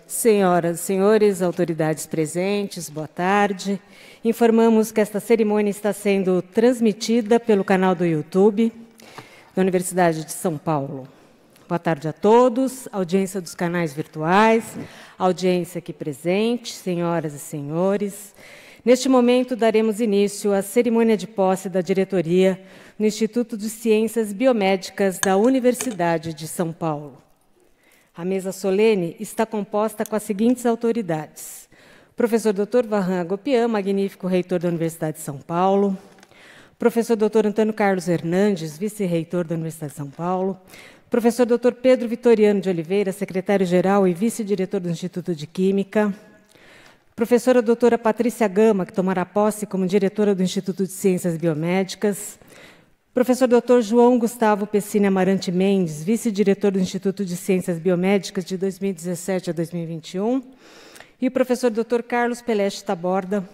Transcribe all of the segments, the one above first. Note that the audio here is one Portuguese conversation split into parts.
Senhoras e senhores, autoridades presentes, boa tarde. Informamos que esta cerimônia está sendo transmitida pelo canal do YouTube da Universidade de São Paulo. Boa tarde a todos, audiência dos canais virtuais, audiência aqui presente, senhoras e senhores. Neste momento, daremos início à cerimônia de posse da diretoria no Instituto de Ciências Biomédicas da Universidade de São Paulo. A mesa solene está composta com as seguintes autoridades: professor Dr. Varran Agopian, magnífico reitor da Universidade de São Paulo; professor Dr. Antônio Carlos Hernandes, vice-reitor da Universidade de São Paulo; professor Dr. Pedro Vitoriano de Oliveira, secretário-geral e vice-diretor do Instituto de Química; professora doutora Patrícia Gama, que tomará posse como diretora do Instituto de Ciências Biomédicas; professor Dr. João Gustavo Pessini Amarante Mendes, vice-diretor do Instituto de Ciências Biomédicas de 2017 a 2021, e o professor Dr. Carlos Peleste Taborda,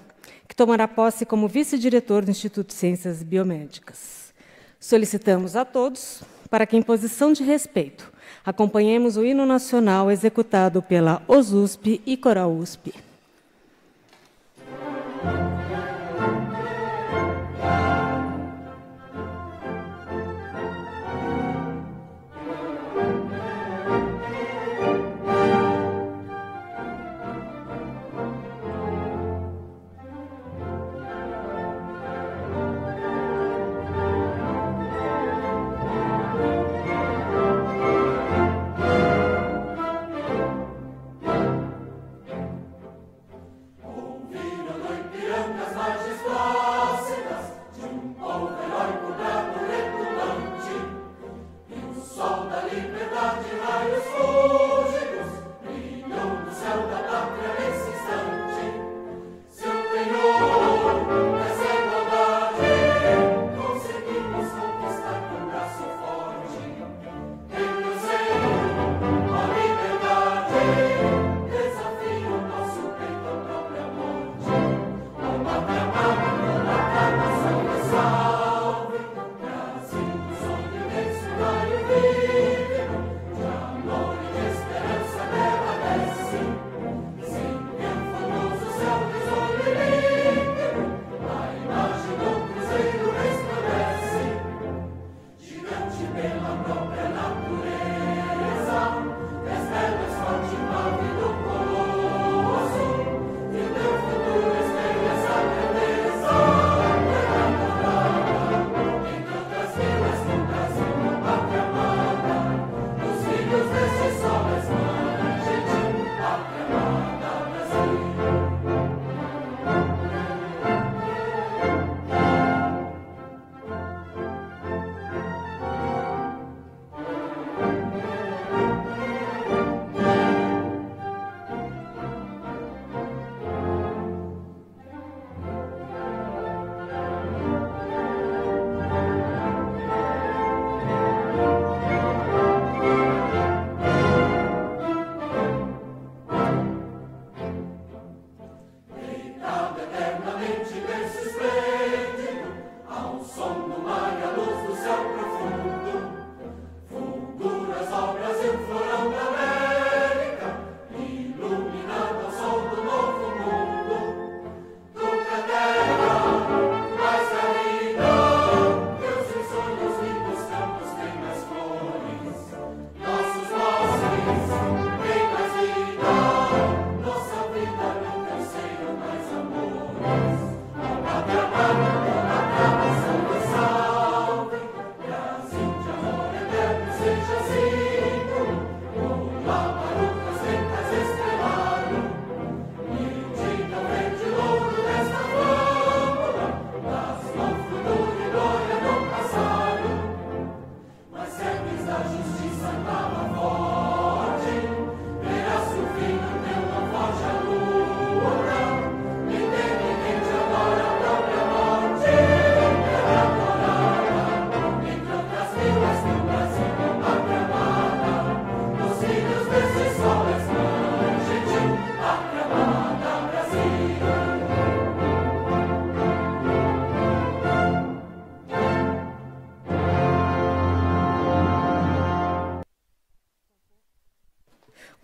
que tomará posse como vice-diretor do Instituto de Ciências Biomédicas. Solicitamos a todos para que, em posição de respeito, acompanhemos o hino nacional executado pela OSUSP e Coral USP.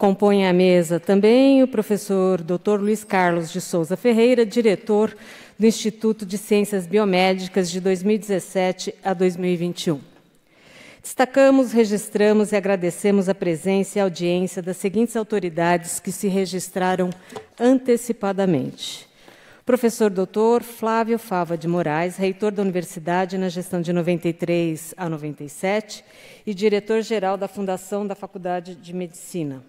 Compõem a mesa também o professor Dr. Luiz Carlos de Souza Ferreira, diretor do Instituto de Ciências Biomédicas de 2017 a 2021. Destacamos, registramos e agradecemos a presença e a audiência das seguintes autoridades que se registraram antecipadamente. Professor Dr. Flávio Fava de Moraes, reitor da Universidade na gestão de 93 a 97 e diretor-geral da Fundação da Faculdade de Medicina.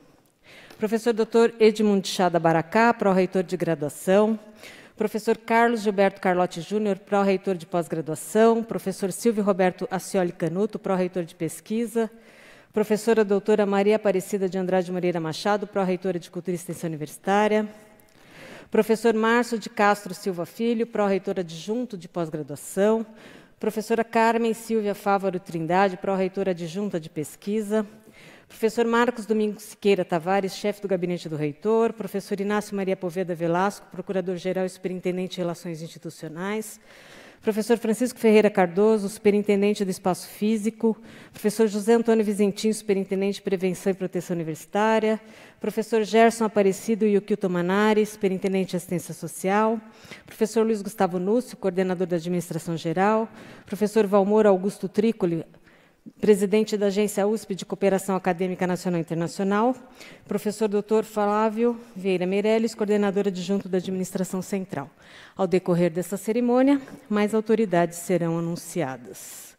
Professor Dr. Edmundo Chada Baracá, pró-reitor de graduação. Professor Carlos Gilberto Carlotti Júnior, pró-reitor de pós-graduação. Professor Silvio Roberto Ascioli Canuto, pró-reitor de pesquisa. Professora doutora Maria Aparecida de Andrade Moreira Machado, pró-reitora de Cultura e Extensão Universitária. Professor Márcio de Castro Silva Filho, pró-reitora adjunto de pós-graduação. Professora Carmen Silvia Fávaro Trindade, pró-reitora adjunta de pesquisa. Professor Marcos Domingos Siqueira Tavares, chefe do gabinete do reitor. Professor Inácio Maria Poveda Velasco, procurador-geral e superintendente de Relações Institucionais. Professor Francisco Ferreira Cardoso, superintendente do Espaço Físico. Professor José Antônio Vizentim, superintendente de Prevenção e Proteção Universitária. Professor Gerson Aparecido Yukilton Manari, superintendente de Assistência Social. Professor Luiz Gustavo Núcio, coordenador da Administração Geral. Professor Valmor Augusto Trícoli, presidente da Agência USP de Cooperação Acadêmica Nacional e Internacional. Professor Dr. Flávio Vieira Meirelles, coordenador adjunto da Administração Central. Ao decorrer dessa cerimônia, mais autoridades serão anunciadas.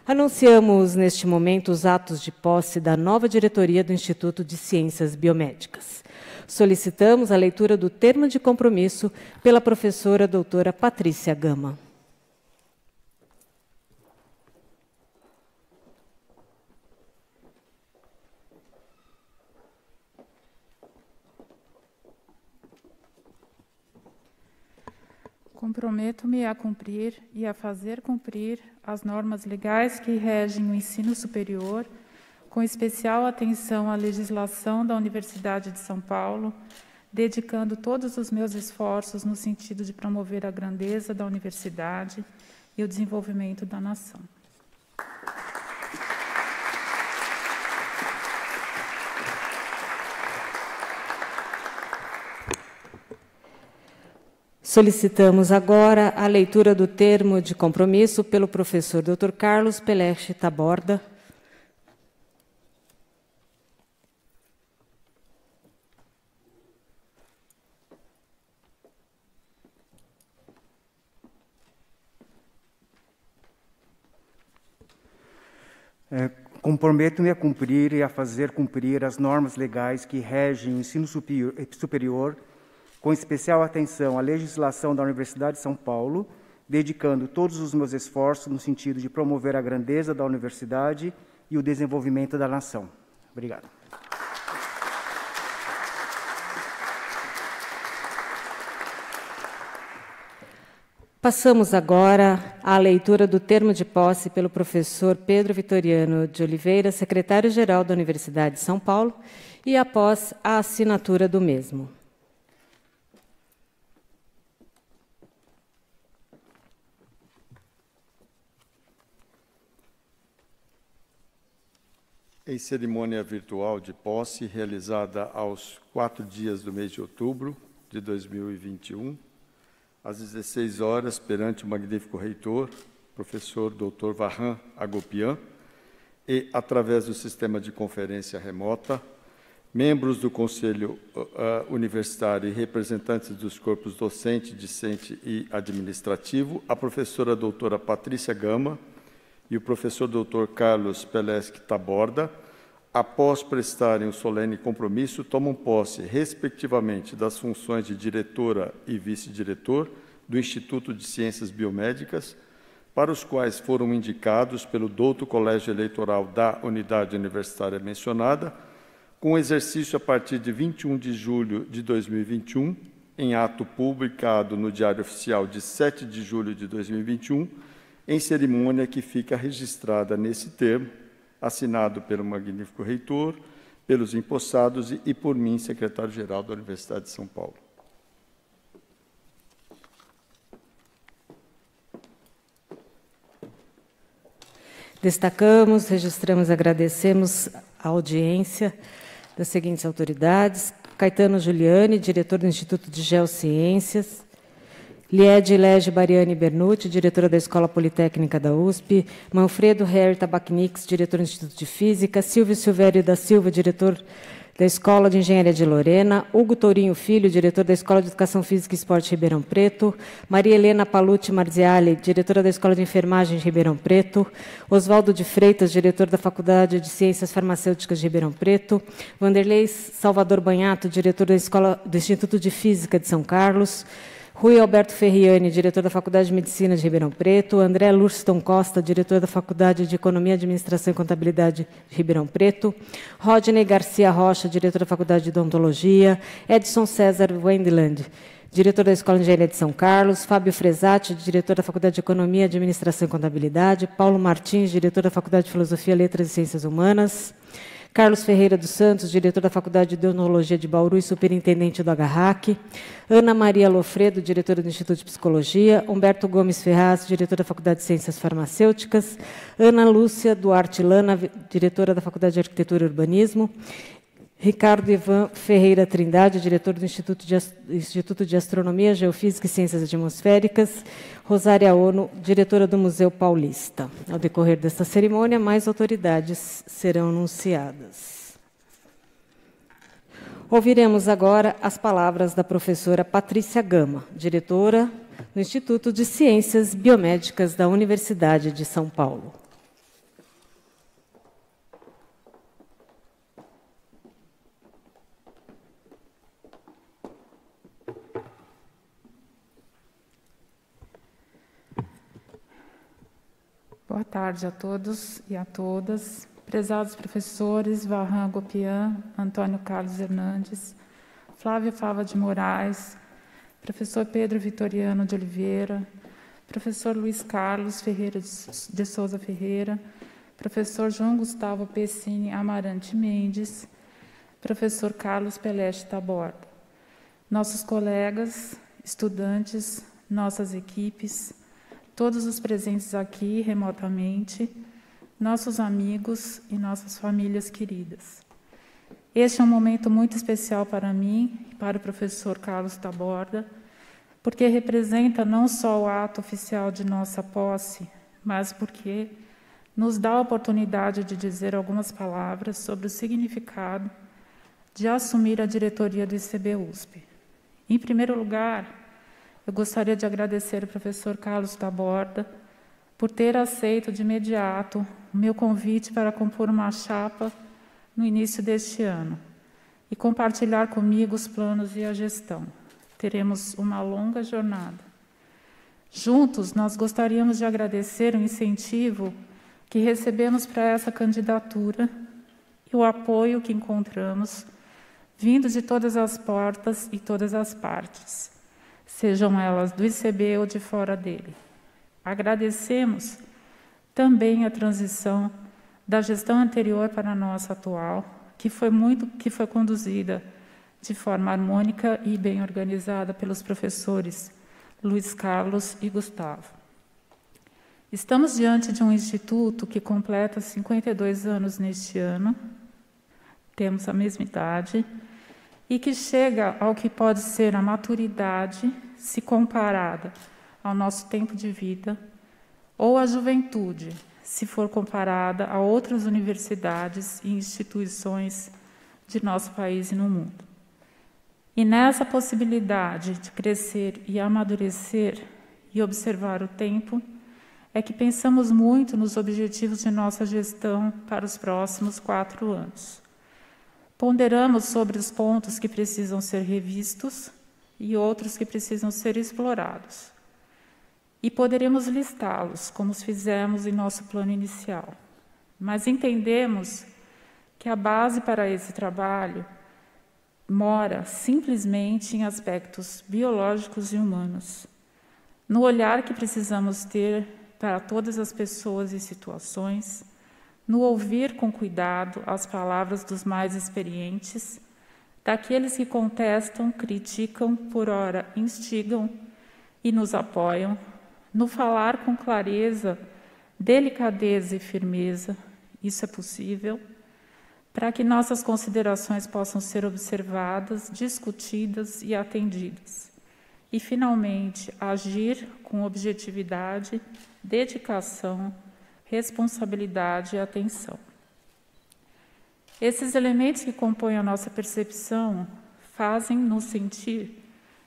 Anunciamos, neste momento, os atos de posse da nova diretoria do Instituto de Ciências Biomédicas. Solicitamos a leitura do termo de compromisso pela professora doutora Patrícia Gama. Comprometo-me a cumprir e a fazer cumprir as normas legais que regem o ensino superior, com especial atenção à legislação da Universidade de São Paulo, dedicando todos os meus esforços no sentido de promover a grandeza da universidade e o desenvolvimento da nação. Solicitamos agora a leitura do termo de compromisso pelo professor Dr. Carlos Peleche Taborda. Comprometo-me a cumprir e a fazer cumprir as normas legais que regem o ensino superior, com especial atenção à legislação da Universidade de São Paulo, dedicando todos os meus esforços no sentido de promover a grandeza da universidade e o desenvolvimento da nação. Obrigado. Passamos agora à leitura do termo de posse pelo professor Pedro Vitoriano de Oliveira, secretário-geral da Universidade de São Paulo, e após a assinatura do mesmo. Em cerimônia virtual de posse, realizada aos 4 dias do mês de outubro de 2021, às 16 horas, perante o magnífico reitor, professor Dr. Vahan Agopian, e, através do sistema de conferência remota, membros do Conselho Universitário e representantes dos corpos docente, discente e administrativo, a professora doutora Patrícia Gama e o professor Dr. Carlos Peleche Taborda, após prestarem o solene compromisso, tomam posse, respectivamente, das funções de diretora e vice-diretor do Instituto de Ciências Biomédicas, para os quais foram indicados pelo douto Colégio Eleitoral da unidade universitária mencionada, com exercício a partir de 21 de julho de 2021, em ato publicado no Diário Oficial de 7 de julho de 2021, em cerimônia que fica registrada nesse termo, assinado pelo magnífico reitor, pelos empossados e por mim, secretário-geral da Universidade de São Paulo. Destacamos, registramos, agradecemos a audiência das seguintes autoridades: Caetano Giuliani, diretor do Instituto de Geociências; Liede Lege Bariani Bernucci, diretora da Escola Politécnica da USP; Manfredo Herr Tabacnix, diretor do Instituto de Física; Silvio Silvério da Silva, diretor da Escola de Engenharia de Lorena; Hugo Tourinho Filho, diretor da Escola de Educação Física e Esporte de Ribeirão Preto; Maria Helena Palucci Marziali, diretora da Escola de Enfermagem de Ribeirão Preto; Oswaldo de Freitas, diretor da Faculdade de Ciências Farmacêuticas de Ribeirão Preto; Vanderlei Salvador Banhato, diretor da Escola do Instituto de Física de São Carlos; Rui Alberto Ferriani, diretor da Faculdade de Medicina de Ribeirão Preto; André Lurston Costa, diretor da Faculdade de Economia, Administração e Contabilidade de Ribeirão Preto; Rodney Garcia Rocha, diretor da Faculdade de Odontologia; Edson César Wendland, diretor da Escola de Engenharia de São Carlos; Fábio Fresati, diretor da Faculdade de Economia, Administração e Contabilidade; Paulo Martins, diretor da Faculdade de Filosofia, Letras e Ciências Humanas; Carlos Ferreira dos Santos, diretor da Faculdade de Odontologia de Bauru e superintendente do HRAC; Ana Maria Lofredo, diretora do Instituto de Psicologia; Humberto Gomes Ferraz, diretor da Faculdade de Ciências Farmacêuticas; Ana Lúcia Duarte Lana, diretora da Faculdade de Arquitetura e Urbanismo; Ricardo Ivan Ferreira Trindade, diretor do Instituto de Astronomia, Geofísica e Ciências Atmosféricas; Rosária Ono, diretora do Museu Paulista. Ao decorrer desta cerimônia, mais autoridades serão anunciadas. Ouviremos agora as palavras da professora Patrícia Gama, diretora do Instituto de Ciências Biomédicas da Universidade de São Paulo. Boa tarde a todos e a todas. Prezados professores Varran Gopian, Antônio Carlos Hernandes, Flávia Fava de Moraes, professor Pedro Vitoriano de Oliveira, professor Luiz Carlos Ferreira de Souza Ferreira, professor João Gustavo Pessini Amarante Mendes, professor Carlos Peleste Taborda, nossos colegas, estudantes, nossas equipes, todos os presentes aqui remotamente, nossos amigos e nossas famílias queridas. Este é um momento muito especial para mim e para o professor Carlos Taborda, porque representa não só o ato oficial de nossa posse, mas porque nos dá a oportunidade de dizer algumas palavras sobre o significado de assumir a diretoria do ICB-USP. Em primeiro lugar, eu gostaria de agradecer ao professor Carlos Taborda por ter aceito de imediato o meu convite para compor uma chapa no início deste ano e compartilhar comigo os planos e a gestão. Teremos uma longa jornada. Juntos, nós gostaríamos de agradecer o incentivo que recebemos para essa candidatura e o apoio que encontramos vindo de todas as portas e todas as partes, sejam elas do ICB ou de fora dele. Agradecemos também a transição da gestão anterior para a nossa atual, que foi conduzida de forma harmônica e bem organizada pelos professores Luiz Carlos e Gustavo. Estamos diante de um instituto que completa 52 anos neste ano, temos a mesma idade, e que chega ao que pode ser a maturidade, se comparada ao nosso tempo de vida, ou a juventude, se for comparada a outras universidades e instituições de nosso país e no mundo. E nessa possibilidade de crescer e amadurecer e observar o tempo, é que pensamos muito nos objetivos de nossa gestão para os próximos 4 anos. Ponderamos sobre os pontos que precisam ser revistos e outros que precisam ser explorados. E poderemos listá-los, como fizemos em nosso plano inicial. Mas entendemos que a base para esse trabalho mora simplesmente em aspectos biológicos e humanos, no olhar que precisamos ter para todas as pessoas e situações, no ouvir com cuidado as palavras dos mais experientes, daqueles que contestam, criticam, por ora instigam e nos apoiam, no falar com clareza, delicadeza e firmeza, isso é possível, para que nossas considerações possam ser observadas, discutidas e atendidas. E, finalmente, agir com objetividade, dedicação, responsabilidade e atenção. Esses elementos que compõem a nossa percepção fazem-nos sentir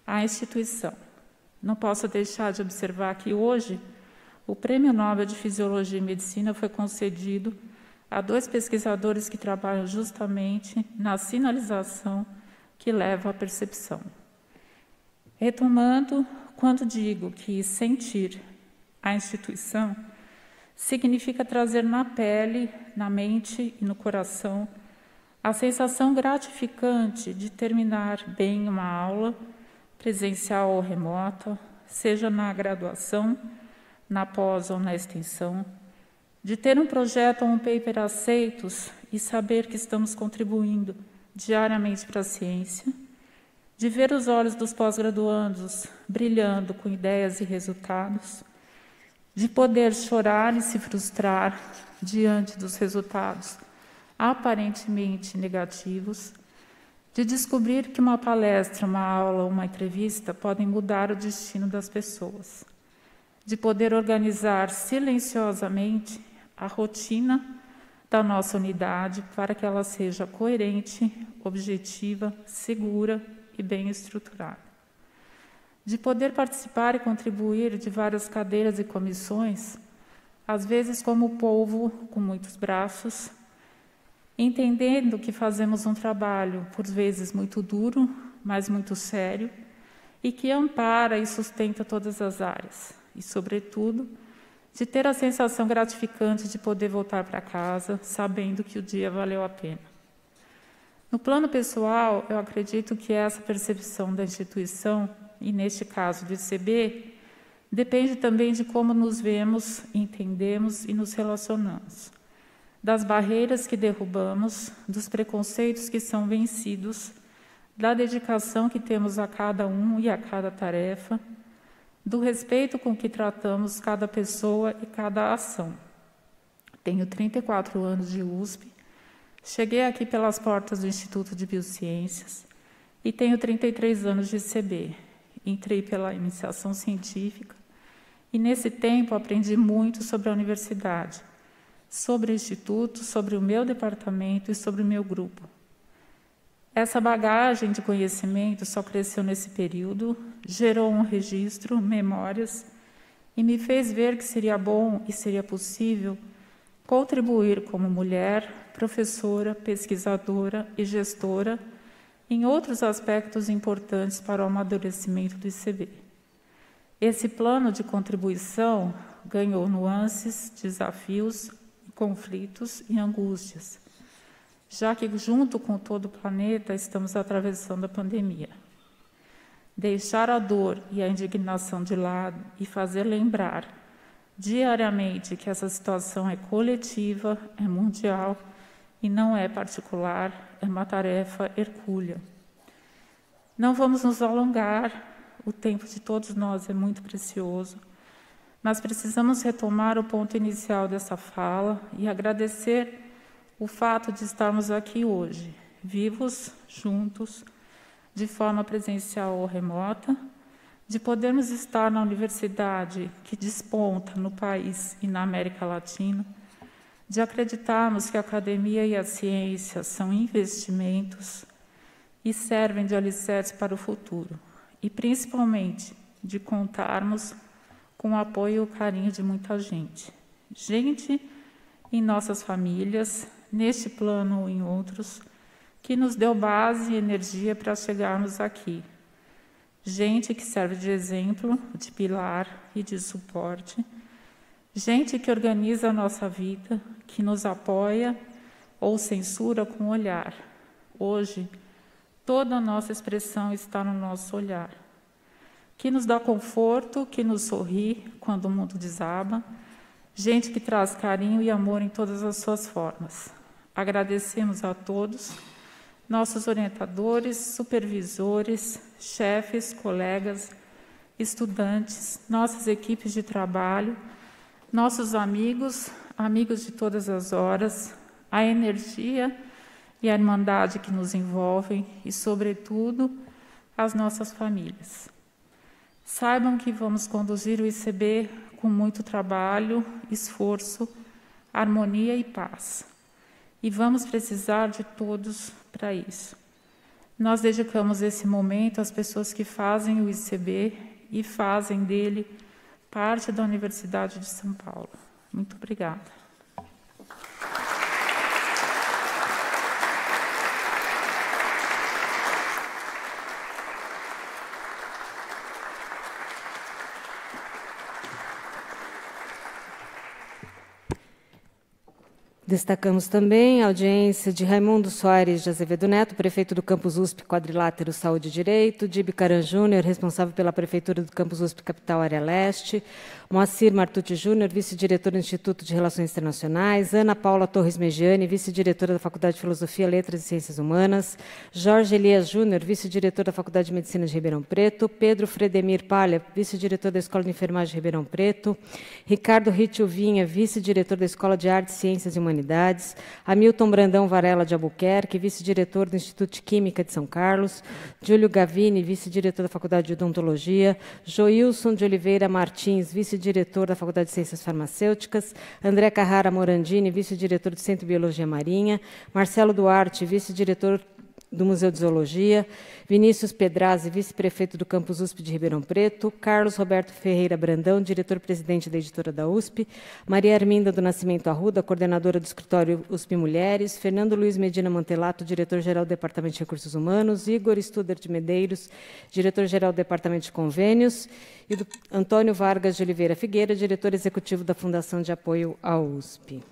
a instituição. Não posso deixar de observar que hoje o Prêmio Nobel de Fisiologia e Medicina foi concedido a 2 pesquisadores que trabalham justamente na sinalização que leva à percepção. Retomando, quando digo que sentir a instituição significa trazer na pele, na mente e no coração a sensação gratificante de terminar bem uma aula, presencial ou remota, seja na graduação, na pós ou na extensão, de ter um projeto ou um paper aceitos e saber que estamos contribuindo diariamente para a ciência, de ver os olhos dos pós-graduandos brilhando com ideias e resultados, de poder chorar e se frustrar diante dos resultados aparentemente negativos, de descobrir que uma palestra, uma aula, uma entrevista podem mudar o destino das pessoas, de poder organizar silenciosamente a rotina da nossa unidade para que ela seja coerente, objetiva, segura e bem estruturada. De poder participar e contribuir de várias cadeiras e comissões, às vezes como polvo com muitos braços, entendendo que fazemos um trabalho, por vezes muito duro, mas muito sério, e que ampara e sustenta todas as áreas, e, sobretudo, de ter a sensação gratificante de poder voltar para casa, sabendo que o dia valeu a pena. No plano pessoal, eu acredito que essa percepção da instituição, e neste caso do ICB, depende também de como nos vemos, entendemos e nos relacionamos, das barreiras que derrubamos, dos preconceitos que são vencidos, da dedicação que temos a cada um e a cada tarefa, do respeito com que tratamos cada pessoa e cada ação. Tenho 34 anos de USP, cheguei aqui pelas portas do Instituto de Biociências e tenho 33 anos de ICB. Entrei pela iniciação científica e, nesse tempo, aprendi muito sobre a universidade, sobre o Instituto, sobre o meu departamento e sobre o meu grupo. Essa bagagem de conhecimento só cresceu nesse período, gerou um registro, memórias, e me fez ver que seria bom e seria possível contribuir como mulher, professora, pesquisadora e gestora em outros aspectos importantes para o amadurecimento do ICB. Esse plano de contribuição ganhou nuances, desafios, conflitos e angústias, já que, junto com todo o planeta, estamos atravessando a pandemia. Deixar a dor e a indignação de lado e fazer lembrar diariamente que essa situação é coletiva, é mundial e não é particular, é uma tarefa hercúlea. Não vamos nos alongar, o tempo de todos nós é muito precioso, mas precisamos retomar o ponto inicial dessa fala e agradecer o fato de estarmos aqui hoje, vivos, juntos, de forma presencial ou remota, de podermos estar na universidade que desponta no país e na América Latina, de acreditarmos que a academia e a ciência são investimentos e servem de alicerce para o futuro, e principalmente de contarmos com o apoio e o carinho de muita gente. Gente em nossas famílias, neste plano ou em outros, que nos deu base e energia para chegarmos aqui. Gente que serve de exemplo, de pilar e de suporte. Gente que organiza a nossa vida, que nos apoia ou censura com o olhar. Hoje, toda a nossa expressão está no nosso olhar. Que nos dá conforto, que nos sorri quando o mundo desaba. Gente que traz carinho e amor em todas as suas formas. Agradecemos a todos, nossos orientadores, supervisores, chefes, colegas, estudantes, nossas equipes de trabalho, nossos amigos, amigos de todas as horas, a energia e a irmandade que nos envolvem e, sobretudo, as nossas famílias. Saibam que vamos conduzir o ICB com muito trabalho, esforço, harmonia e paz. E vamos precisar de todos para isso. Nós dedicamos esse momento às pessoas que fazem o ICB e fazem dele parte da Universidade de São Paulo. Muito obrigada. Destacamos também a audiência de Raimundo Soares de Azevedo Neto, prefeito do Campus USP Quadrilátero Saúde e Direito, Dibe Caran Júnior, responsável pela Prefeitura do Campus USP Capital Área Leste, Moacir Martucci Júnior, vice-diretor do Instituto de Relações Internacionais, Ana Paula Torres Megiani, vice-diretora da Faculdade de Filosofia, Letras e Ciências Humanas, Jorge Elias Júnior, vice-diretor da Faculdade de Medicina de Ribeirão Preto, Pedro Fredemir Palha, vice-diretor da Escola de Enfermagem de Ribeirão Preto, Ricardo Ritio Vinha, vice-diretor da Escola de Artes, Ciências e Humanidades, Hamilton Brandão Varela de Albuquerque, vice-diretor do Instituto de Química de São Carlos, Júlio Gavini, vice-diretor da Faculdade de Odontologia, Joilson de Oliveira Martins, vice-diretor da Faculdade de Ciências Farmacêuticas, André Carrara Morandini, vice-diretor do Centro de Biologia Marinha, Marcelo Duarte, vice-diretor do Museu de Zoologia, Vinícius Pedrazzi, vice-prefeito do Campus USP de Ribeirão Preto, Carlos Roberto Ferreira Brandão, diretor-presidente da editora da USP, Maria Arminda do Nascimento Arruda, coordenadora do escritório USP Mulheres, Fernando Luiz Medina Mantelato, diretor-geral do Departamento de Recursos Humanos, Igor Studer de Medeiros, diretor-geral do Departamento de Convênios, e do Antônio Vargas de Oliveira Figueira, diretor executivo da Fundação de Apoio à USP.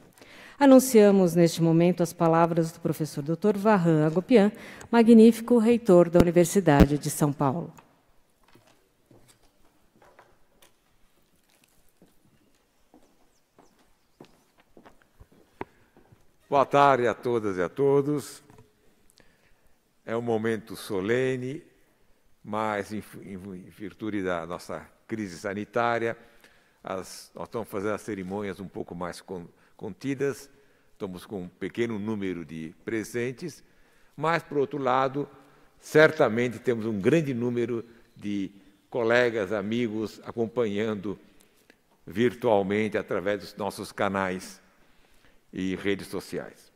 Anunciamos, neste momento, as palavras do professor Dr. Varran Agopian, magnífico reitor da Universidade de São Paulo. Boa tarde a todas e a todos. É um momento solene, mas, em virtude da nossa crise sanitária, nós estamos fazendo as cerimônias um pouco mais contidas, estamos com um pequeno número de presentes, mas, por outro lado, certamente temos um grande número de colegas, amigos, acompanhando virtualmente através dos nossos canais e redes sociais.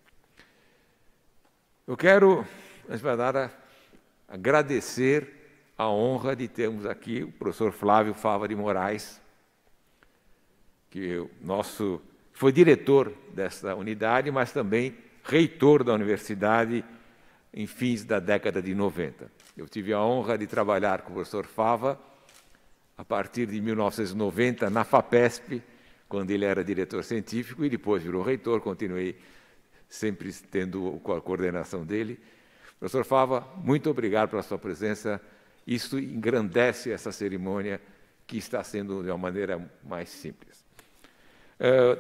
Eu quero, antes de nada, agradecer a honra de termos aqui o professor Flávio Fava de Moraes, que foi diretor dessa unidade, mas também reitor da universidade em fins da década de 90. Eu tive a honra de trabalhar com o professor Fava a partir de 1990 na FAPESP, quando ele era diretor científico, e depois virou reitor, continuei sempre tendo a coordenação dele. Professor Fava, muito obrigado pela sua presença. Isso engrandece essa cerimônia, que está sendo de uma maneira mais simples.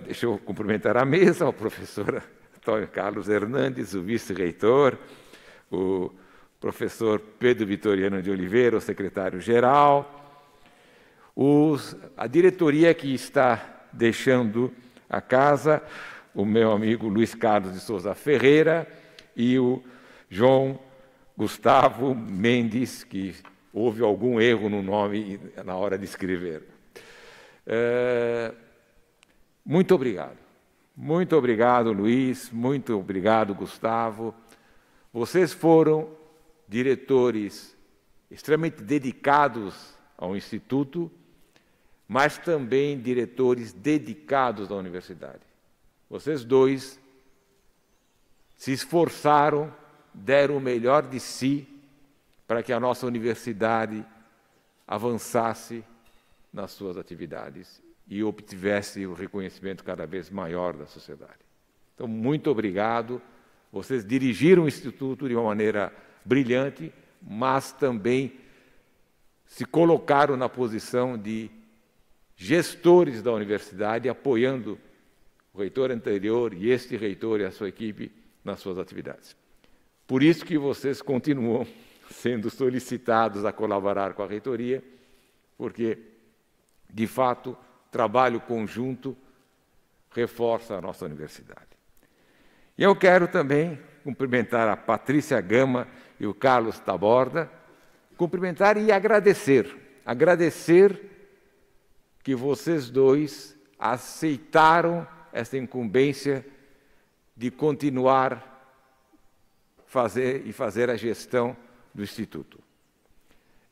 Deixa eu cumprimentar a mesa, o professor Antônio Carlos Hernandes, o vice-reitor, o professor Pedro Vitoriano de Oliveira, o secretário-geral, a diretoria que está deixando a casa, o meu amigo Luiz Carlos de Souza Ferreira e o João Gustavo Mendes, que houve algum erro no nome na hora de escrever. Muito obrigado. Muito obrigado, Luiz. Muito obrigado, Gustavo. Vocês foram diretores extremamente dedicados ao Instituto, mas também diretores dedicados à universidade. Vocês dois se esforçaram, deram o melhor de si para que a nossa universidade avançasse nas suas atividades e obtivesse o reconhecimento cada vez maior da sociedade. Então, muito obrigado. Vocês dirigiram o Instituto de uma maneira brilhante, mas também se colocaram na posição de gestores da universidade, apoiando o reitor anterior e este reitor e a sua equipe nas suas atividades. Por isso que vocês continuam sendo solicitados a colaborar com a reitoria, porque, de fato, trabalho conjunto reforça a nossa universidade. E eu quero também cumprimentar a Patrícia Gama e o Carlos Taborda, cumprimentar e agradecer. Agradecer que vocês dois aceitaram essa incumbência de continuar fazer a gestão do Instituto.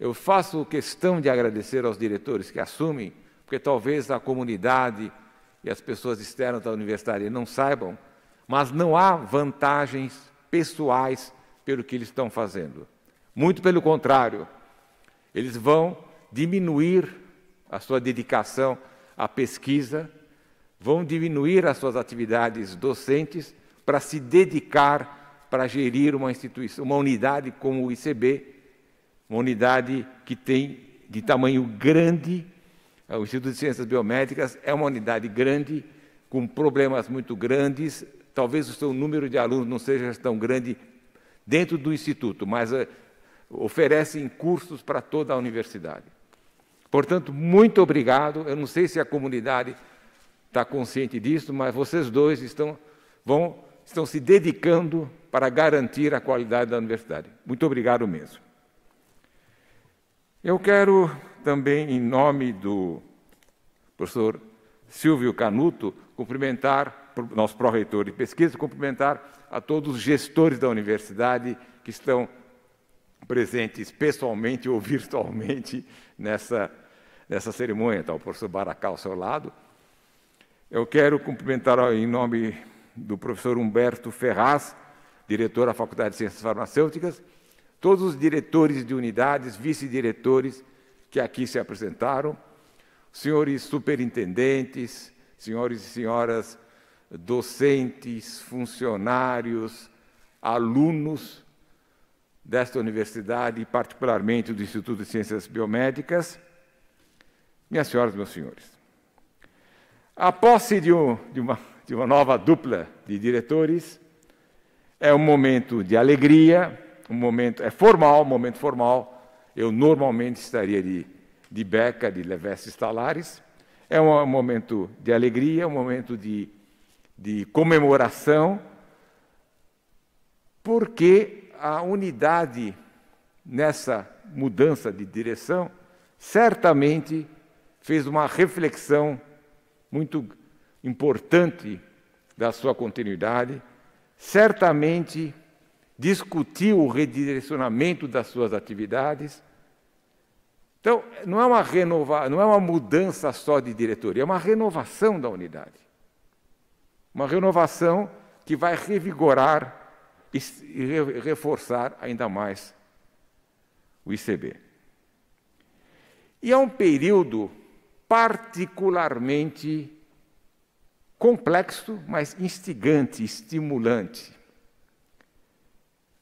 Eu faço questão de agradecer aos diretores que assumem, porque talvez a comunidade e as pessoas externas da universidade não saibam, mas não há vantagens pessoais pelo que eles estão fazendo. Muito pelo contrário, eles vão diminuir a sua dedicação à pesquisa, vão diminuir as suas atividades docentes para se dedicar para gerir uma instituição, uma unidade como o ICB, uma unidade que tem de tamanho grande. O Instituto de Ciências Biomédicas é uma unidade grande, com problemas muito grandes. Talvez o seu número de alunos não seja tão grande dentro do Instituto, mas oferecem cursos para toda a universidade. Portanto, muito obrigado. Eu não sei se a comunidade está consciente disso, mas vocês dois estão se dedicando para garantir a qualidade da universidade. Muito obrigado mesmo. Eu quero também, em nome do professor Silvio Canuto, cumprimentar, nosso pró-reitor de pesquisa, cumprimentar a todos os gestores da universidade que estão presentes pessoalmente ou virtualmente nessa cerimônia. Está o professor Baracá ao seu lado. Eu quero cumprimentar em nome do professor Humberto Ferraz, diretor da Faculdade de Ciências Farmacêuticas, todos os diretores de unidades, vice-diretores que aqui se apresentaram, senhores superintendentes, senhores e senhoras docentes, funcionários, alunos desta universidade, e particularmente do Instituto de Ciências Biomédicas, minhas senhoras e meus senhores. A posse de uma nova dupla de diretores é um momento de alegria, um momento um momento formal. Eu normalmente estaria de beca, de Levesque Stalares. É um momento de alegria, um momento de comemoração, porque a unidade nessa mudança de direção certamente fez uma reflexão muito importante da sua continuidade, certamente discutiu o redirecionamento das suas atividades. Então, não é uma mudança só de diretoria, é uma renovação da unidade. Uma renovação que vai revigorar e reforçar ainda mais o ICB. E é um período particularmente complexo, mas instigante, estimulante.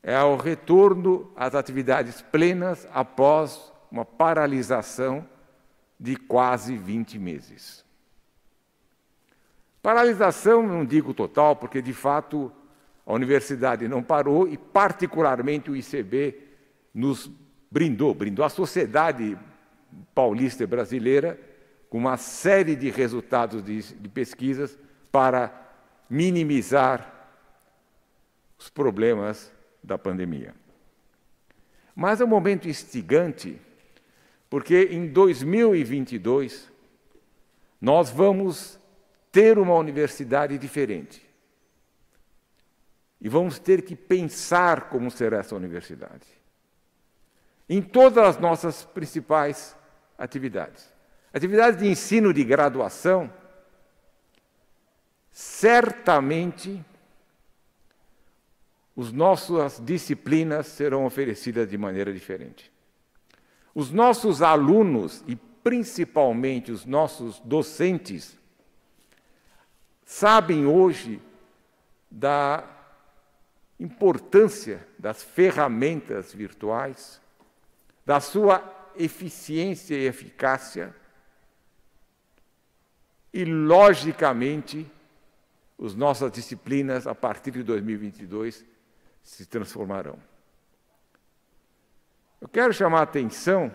É o retorno às atividades plenas após uma paralisação de quase 20 meses. Paralisação, não digo total, porque, de fato, a universidade não parou e, particularmente, o ICB nos brindou a sociedade paulista e brasileira com uma série de resultados de pesquisas para minimizar os problemas da pandemia. Mas é um momento instigante, porque em 2022 nós vamos ter uma universidade diferente. E vamos ter que pensar como será essa universidade. Em todas as nossas principais atividades. Atividades de ensino de graduação, certamente as nossas disciplinas serão oferecidas de maneira diferente. Os nossos alunos, e principalmente os nossos docentes, sabem hoje da importância das ferramentas virtuais, da sua eficiência e eficácia, e, logicamente, as nossas disciplinas, a partir de 2022, se transformarão. Eu quero chamar a atenção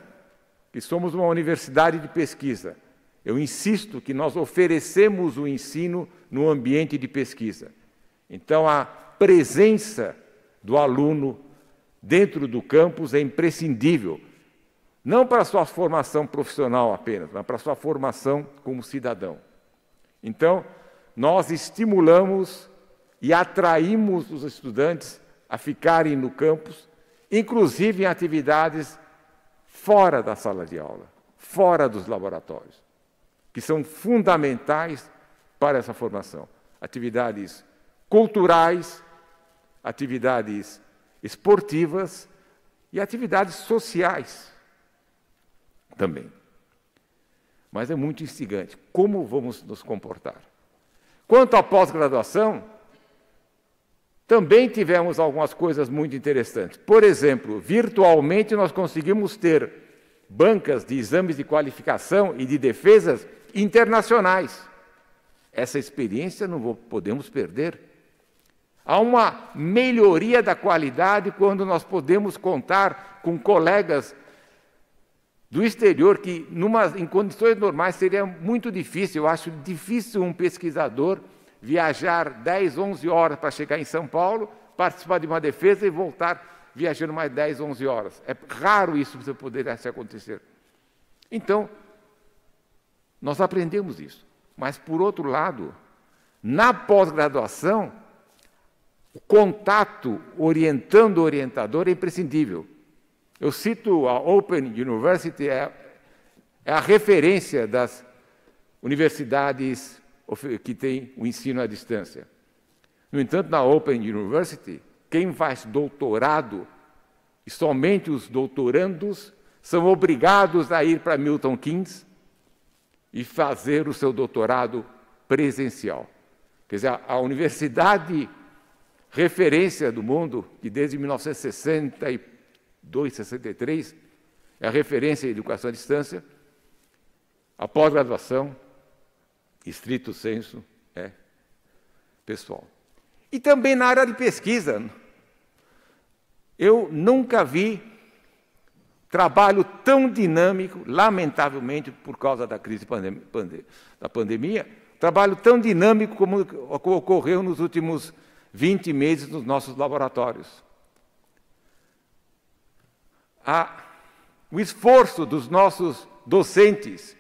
que somos uma universidade de pesquisa. Eu insisto que nós oferecemos o ensino no ambiente de pesquisa. Então, a presença do aluno dentro do campus é imprescindível, não para a sua formação profissional apenas, mas para a sua formação como cidadão. Então, nós estimulamos e atraímos os estudantes a ficarem no campus, inclusive em atividades fora da sala de aula, fora dos laboratórios, que são fundamentais para essa formação. Atividades culturais, atividades esportivas e atividades sociais também. Mas é muito instigante. Como vamos nos comportar? Quanto à pós-graduação, também tivemos algumas coisas muito interessantes. Por exemplo, virtualmente nós conseguimos ter bancas de exames de qualificação e de defesas internacionais. Essa experiência não podemos perder. Há uma melhoria da qualidade quando nós podemos contar com colegas do exterior, que em condições normais seria muito difícil. Eu acho difícil um pesquisador viajar 10, 11 horas para chegar em São Paulo, participar de uma defesa e voltar viajando mais 10, 11 horas. É raro isso poder acontecer. Então, nós aprendemos isso. Mas, por outro lado, na pós-graduação, o contato orientando o orientador é imprescindível. Eu cito a Open University, é a referência das universidades que têm o ensino à distância. No entanto, na Open University, quem faz doutorado, e somente os doutorandos, são obrigados a ir para Milton Keynes e fazer o seu doutorado presencial. Quer dizer, a universidade referência do mundo, que desde 1962, 63, é a referência em educação à distância, a pós-graduação, estrito sensu, é pessoal. E também na área de pesquisa. Eu nunca vi trabalho tão dinâmico, lamentavelmente, por causa da crise da pandemia, trabalho tão dinâmico como ocorreu nos últimos 20 meses nos nossos laboratórios. O esforço dos nossos docentes,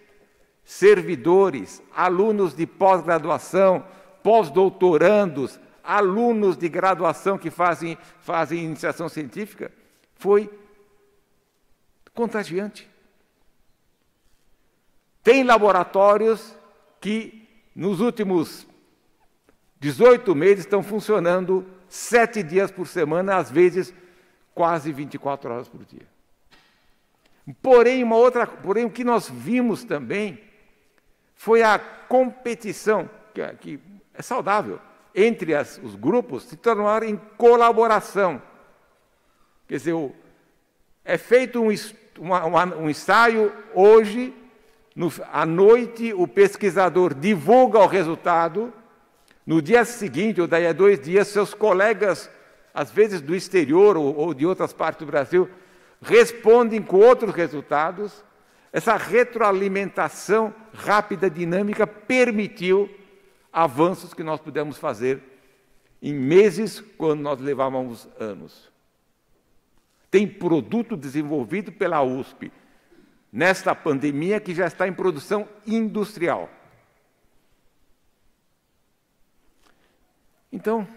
servidores, alunos de pós-graduação, pós-doutorandos, alunos de graduação que fazem iniciação científica, foi contagiante. Tem laboratórios que, nos últimos 18 meses, estão funcionando 7 dias por semana, às vezes quase 24 horas por dia. Porém, o que nós vimos também foi a competição, que é saudável, entre os grupos se tornaram em colaboração. Quer dizer, é feito um ensaio hoje, à noite o pesquisador divulga o resultado, no dia seguinte, ou daí a 2 dias, seus colegas, às vezes do exterior ou de outras partes do Brasil, respondem com outros resultados. Essa retroalimentação rápida, dinâmica, permitiu avanços que nós pudemos fazer em meses, quando nós levávamos anos. Tem produto desenvolvido pela USP nesta pandemia que já está em produção industrial. Então,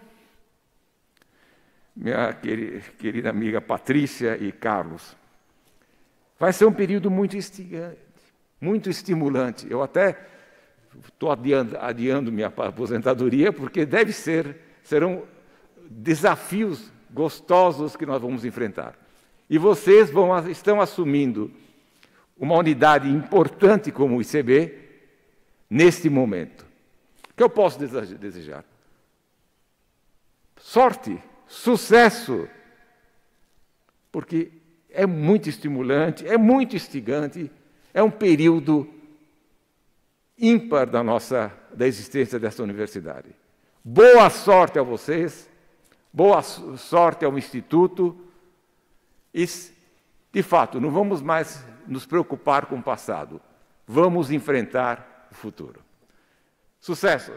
minha querida amiga Patrícia e Carlos, vai ser um período muito instigante, muito estimulante. Eu até estou adiando minha aposentadoria, porque serão desafios gostosos que nós vamos enfrentar. E vocês estão assumindo uma unidade importante como o ICB neste momento. O que eu posso desejar? Sorte, sucesso, porque é muito estimulante, é muito instigante, é um período ímpar da existência dessa universidade. Boa sorte a vocês, boa sorte ao Instituto, e, de fato, não vamos mais nos preocupar com o passado, vamos enfrentar o futuro. Sucesso!